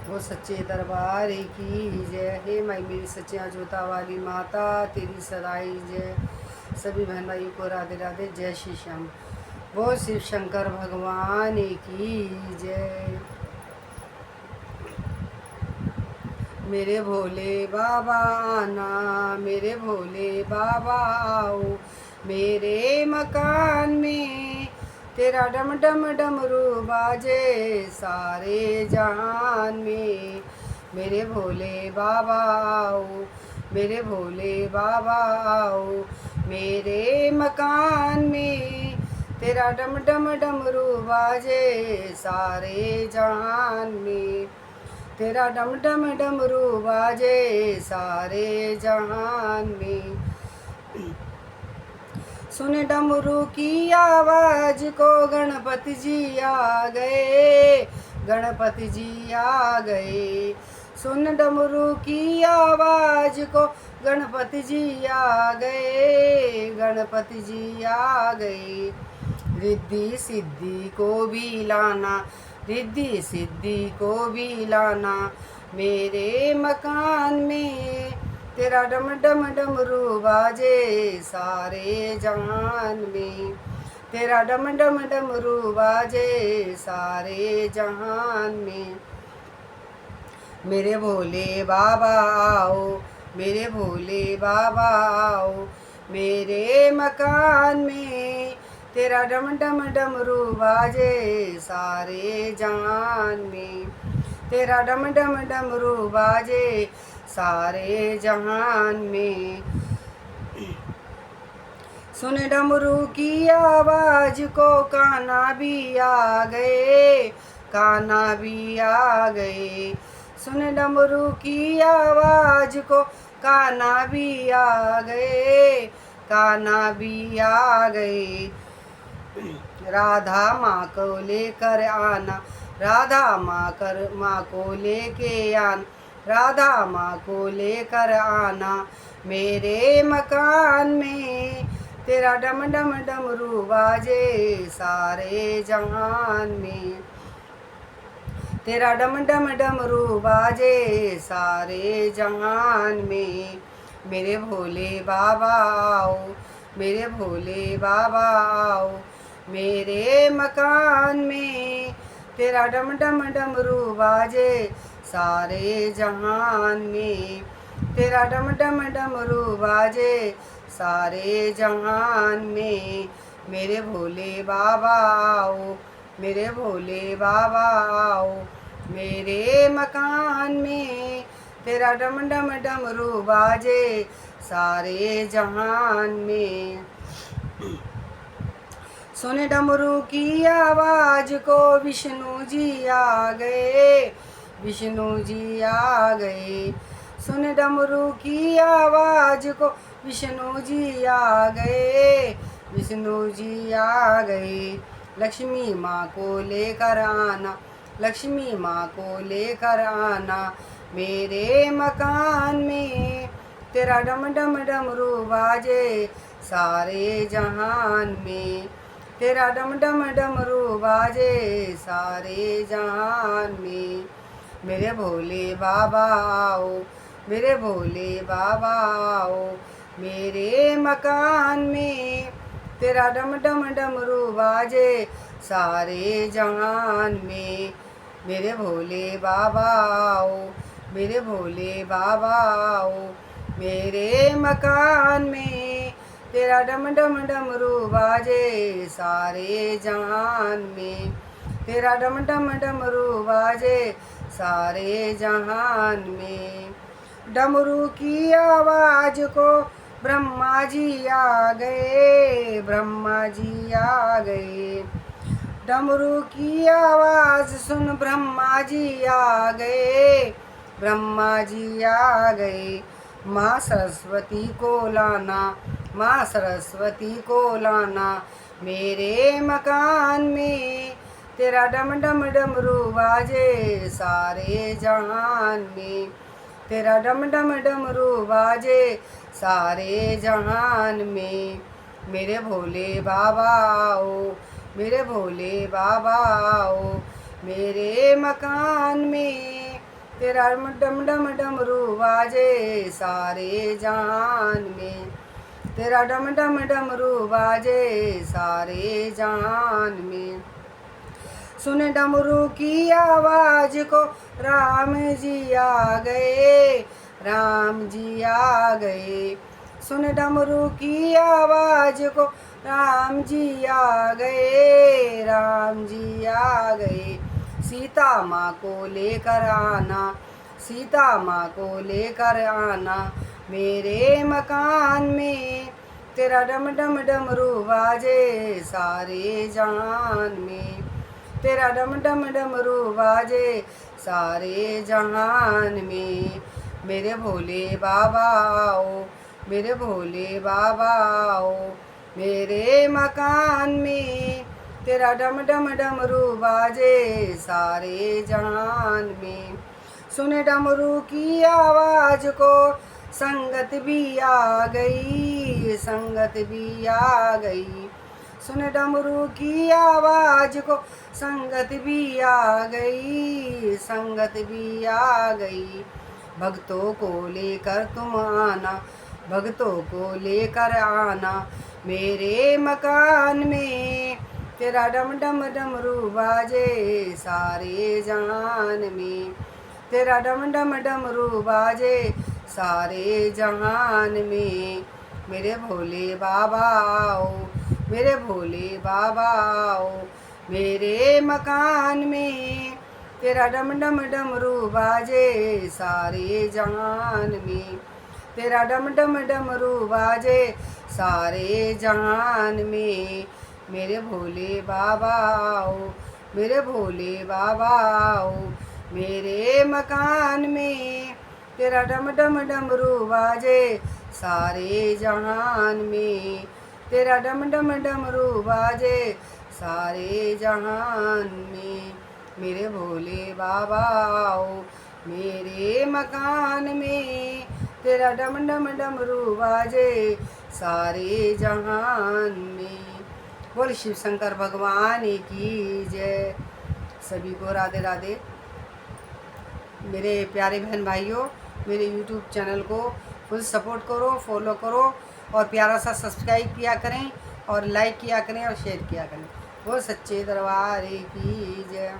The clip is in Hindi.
वो सच्चे दरबार की जय। हे माई मेरी सच्चिया जोता वाली माता, तेरी सदाई जय। सभी बहन भाइयों को राधे राधे, जय श्री श्याम। वो शिव शंकर भगवान की जय। मेरे भोले बाबा आना, मेरे भोले बाबा आओ मेरे मकान में। तेरा डम डम डमरू बाजे सारे जहान में। मेरे भोले बाबा आओ, मेरे भोले बाबा आओ मेरे मकान में। तेरा डम डम डमरू बाजे सारे जहान में। तेरा डम डम डमरू बाजे सारे जहान में। सुन डमरू की आवाज को गणपति जी आ गए, गणपति जी आ गए। सुन डमरू की आवाज को गणपति जी आ गए, गणपति जी आ गए। रिद्धि सिद्धि को भी लाना, रिद्धि सिद्धि को भी लाना मेरे मकान में। तेरा डम डम डमरू बाजे सारे जहान में। तेरा डम डम डमरू बाजे सारे जहान में। मेरे भोले बाबा आओ, मेरे भोले बाबा आओ मेरे मकान में। तेरा डम डम डमरू बाजे सारे जहान में। तेरा डम डम डमरू बाजे सारे जहान में। सुन डमरू की आवाज को कान्हा भी आ गए, कान्हा भी आ गए। सुन डमरू की आवाज को कान्हा भी आ गए, कान्हा भी आ गए। राधा माँ को लेकर आना, राधा माँ को लेके आना, राधा माँ को लेकर आना मेरे मकान में। तेरा डम डम डमरू बाजे सारे जहान में। तेरा डम डम डमरू बाजे सारे जहान में। मेरे भोले बाबा आओ, मेरे भोले बाबा आओ मेरे मकान में। तेरा डम डम डमरू बाजे सारे जहान में। तेरा डम डम डमरू बाजे सारे जहान में। मेरे भोले बाबा आओ, मेरे भोले बाबा आओ मेरे मकान में। तेरा डम डम डमरू बाजे सारे जहान में। सुन डमरू की आवाज को विष्णु जी आ गए, विष्णु जी आ गए। सुन डमरू की आवाज को विष्णु जी आ गए, विष्णु जी आ गए। लक्ष्मी माँ को लेकर आना, लक्ष्मी माँ को लेकर आना मेरे मकान में। तेरा डम डम डमरू बाजे सारे जहान में। तेरा डम डम डमरू बाजे सारे जहान में। मेरे भोले बाबा आओ, मेरे भोले बाबा आओ मेरे मकान में। तेरा डम डम डमरू बाजे सारे जहान में। मेरे भोले बाबा आओ, मेरे भोले बाबा आओ मेरे मकान में। तेरा डम डम डमरू बाजे सारे जहान में। तेरा डम डम डमरू बाजे सारे जहान में। डमरू की आवाज को ब्रह्मा जी आ गए, ब्रह्मा जी आ गए। डमरू की आवाज सुन ब्रह्मा जी आ गए, ब्रह्मा जी आ गए। माँ सरस्वती को लाना, माँ सरस्वती को लाना मेरे मकान में। तेरा डम डम डमरू बाजे सारे जहान में। तेरा डम डम डमरू बाजे सारे जहान में। मेरे भोले बाबा आओ, मेरे भोले बाबा आओ मेरे मकान में। तेरा डम डम डमरू बाजे सारे जहान में, तेरा डम डम डमरू बाजे सारे जहान में। सुन डमरू की आवाज को राम जी आ गए, राम जी आ गए। सुन डमरू की आवाज को राम जी आ गए, राम जी आ गए। सीता माँ को लेकर आना, सीता माँ को लेकर आना मेरे मकान में। तेरा डम डम डमरू बाजे सारे जहान में, तेरा डम डम डमरू बाजे सारे जहान में। मेरे भोले बाबा आओ, मेरे भोले बाबा आओ मेरे मकान में। तेरा डम डम डमरू बाजे सारे जहान में। सुने डमरू की आवाज को संगत भी आ गई, संगत भी आ गई। सुन डमरू की आवाज को संगत भी आ गई, संगत भी आ गई। भक्तों को लेकर तुम आना, भक्तों को लेकर आना मेरे मकान में। तेरा डम डम डमरू बाजे सारे जहान में, तेरा डम डम डमरू बाजे सारे जहान में। मेरे भोले बाबा आओ, मेरे भोले बाबा आओ मेरे मकान में। तेरा डम डम डमरू बाजे सारे जहान में, तेरा डम डम डमरू बाजे सारे जहान में। मेरे भोले बाबा आओ, मेरे भोले बाबा आओ मेरे मकान में। तेरा डम डम डमरू बाजे सारे जहान में, तेरा डम डम डमरू बाजे सारे जहान में। मेरे भोले बाबा आओ मेरे मकान में। तेरा डम डम डमरू बाजे सारे जहान में। बोल शिव शंकर भगवान की जय। सभी को राधे राधे। मेरे प्यारे बहन भाइयों, मेरे YouTube चैनल को फुल सपोर्ट करो, फॉलो करो और प्यारा सा सब्सक्राइब किया करें और लाइक किया करें और शेयर किया करें। वो सच्चे दरबार की जय।